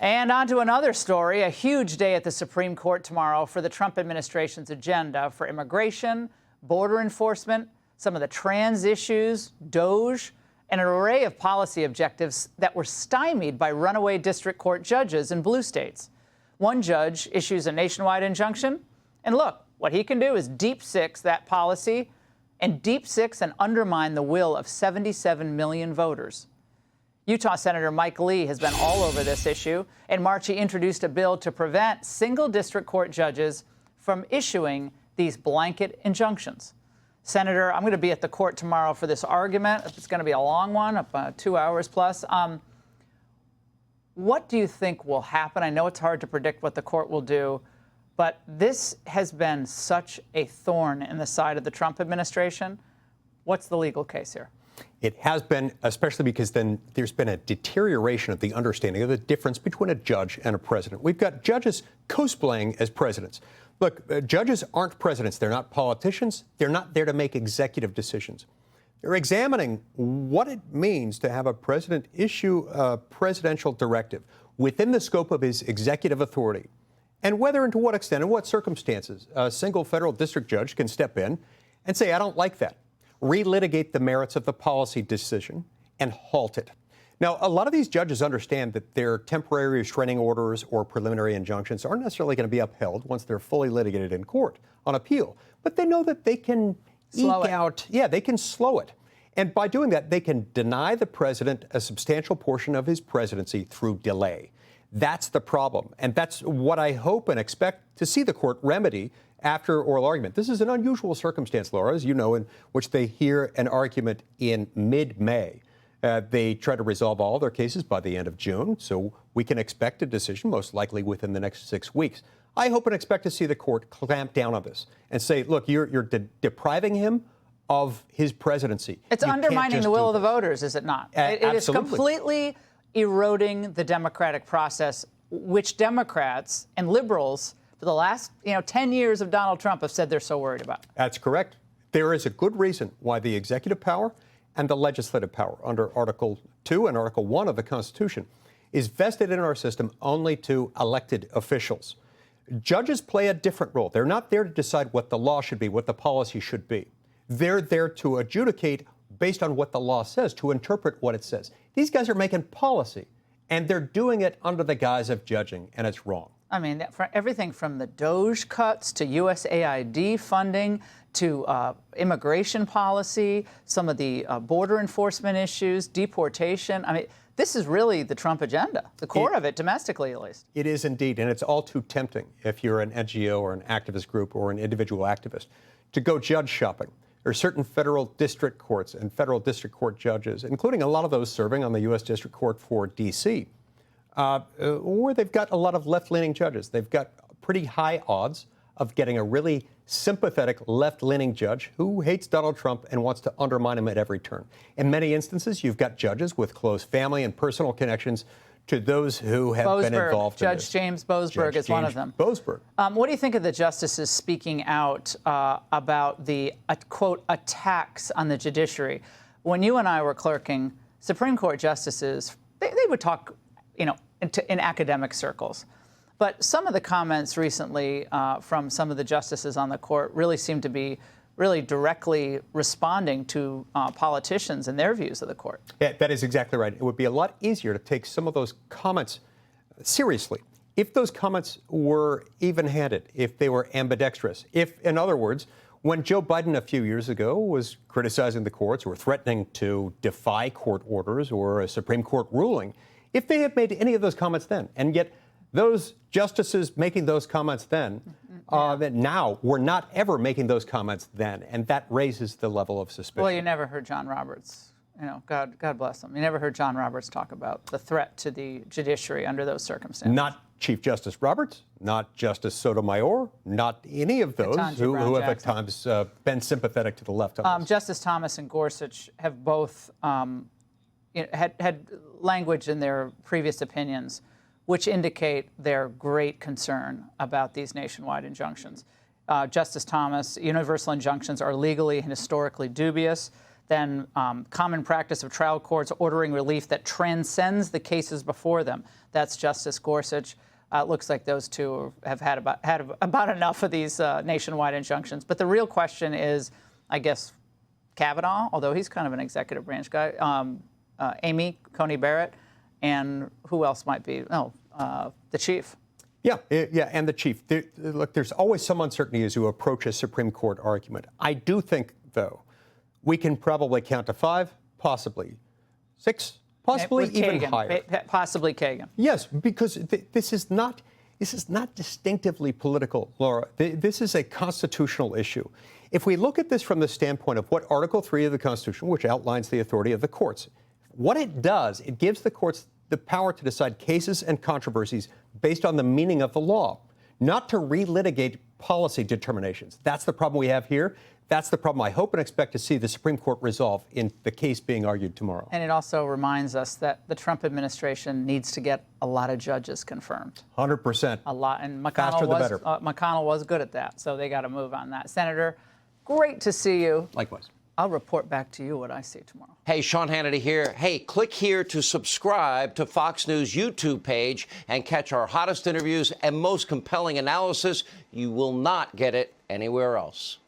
And on to another story, a huge day at the Supreme Court tomorrow for the Trump administration's agenda for immigration, border enforcement, some of the trans issues, DOJ, and an array of policy objectives that were stymied by runaway district court judges in blue states. One judge issues a nationwide injunction, and look, what he can do is deep six that policy and deep six and undermine the will of 77 million voters. Utah Senator Mike Lee has been all over this issue. In March, he introduced a bill to prevent single district court judges from issuing these blanket injunctions. Senator, I'm going to be at the court tomorrow for this argument. It's going to be a long one, up 2 hours plus. What do you think will happen? I know it's hard to predict what the court will do, but this has been such a thorn in the side of the Trump administration. What's the legal case here? It has been, especially because then there's been a deterioration of the understanding of the difference between a judge and a president. We've got judges cosplaying as presidents. Look, judges aren't presidents. They're not politicians. They're not there to make executive decisions. They're examining what it means to have a president issue a presidential directive within the scope of his executive authority, and whether and to what extent and what circumstances a single federal district judge can step in and say, I don't like that, relitigate the merits of the policy decision, and halt it. Now, a lot of these judges understand that their temporary restraining orders or preliminary injunctions aren't necessarily going to be upheld once they're fully litigated in court on appeal. But they know that they can they can slow it. And by doing that, they can deny the president a substantial portion of his presidency through delay. That's the problem. And that's what I hope and expect to see the court remedy after oral argument. This is an unusual circumstance, Laura, as you know, in which they hear an argument in mid-May. They try to resolve all their cases by the end of June, so we can expect a decision most likely within the next 6 weeks. I hope and expect to see the court clamp down on this and say, look, you're depriving him of his presidency. It's undermining the will of the voters, is it not? It is completely eroding the democratic process, which Democrats and liberals for the last 10 years of Donald Trump have said they're so worried about. That's correct. There is a good reason why the executive power and the legislative power under Article 2 and Article 1 of the Constitution is vested in our system only to elected officials. Judges play a different role. They're not there to decide what the law should be, what the policy should be. They're there to adjudicate based on what the law says, to interpret what it says. These guys are making policy, and they're doing it under the guise of judging, and it's wrong. I mean, for everything from the DOJ cuts to USAID funding to immigration policy, some of the border enforcement issues, deportation. I mean, this is really the Trump agenda, the core of it, domestically at least. It is indeed, and it's all too tempting if you're an NGO or an activist group or an individual activist to go judge shopping. There are certain federal district courts and federal district court judges, including a lot of those serving on the U.S. District Court for D.C., where they've got a lot of left-leaning judges. They've got pretty high odds of getting a really sympathetic left-leaning judge who hates Donald Trump and wants to undermine him at every turn. In many instances, you've got judges with close family and personal connections to those who have been involved in this. Judge James Boasberg is one of them. Boasberg. What do you think of the justices speaking out about the, quote, attacks on the judiciary? When you and I were clerking, Supreme Court justices, they would talk, in academic circles. But some of the comments recently from some of the justices on the court really seem to be really directly responding to politicians and their views of the court. Yeah, that is exactly right. It would be a lot easier to take some of those comments seriously if those comments were even-handed, if they were ambidextrous. If, in other words, when Joe Biden a few years ago was criticizing the courts or threatening to defy court orders or a Supreme Court ruling, if they had made any of those comments then, and yet those justices making those comments then, that now we're not ever making those comments then, and that raises the level of suspicion. Well, you never heard John Roberts, God bless him. You never heard John Roberts talk about the threat to the judiciary under those circumstances. Not Chief Justice Roberts, not Justice Sotomayor, not any of those who have at times been sympathetic to the left on this. Justice Thomas and Gorsuch have both had language in their previous opinions which indicate their great concern about these nationwide injunctions. Justice Thomas, universal injunctions are legally and historically dubious. then common practice of trial courts ordering relief that transcends the cases before them. That's Justice Gorsuch. It looks like those two have had about enough of these nationwide injunctions. But the real question is, I guess, Kavanaugh, although he's kind of an executive branch guy, Amy Coney Barrett, and who else might be? Oh, the chief. Yeah, and the chief. Look, there's always some uncertainty as you approach a Supreme Court argument. I do think, though, we can probably count to 5, possibly 6, possibly even higher. Possibly Kagan. Yes, because this is not distinctively political, Laura. This is a constitutional issue. If we look at this from the standpoint of what Article 3 of the Constitution, which outlines the authority of the courts, what it does, it gives the courts the power to decide cases and controversies based on the meaning of the law, not to relitigate policy determinations. That's the problem we have here. That's the problem I hope and expect to see the Supreme Court resolve in the case being argued tomorrow. And it also reminds us that the Trump administration needs to get a lot of judges confirmed. 100%. A lot. And McConnell was good at that, so they got to move on that. Senator, great to see you. Likewise. I'll report back to you what I see tomorrow. Hey, Sean Hannity here. Hey, click here to subscribe to Fox News YouTube page and catch our hottest interviews and most compelling analysis. You will not get it anywhere else.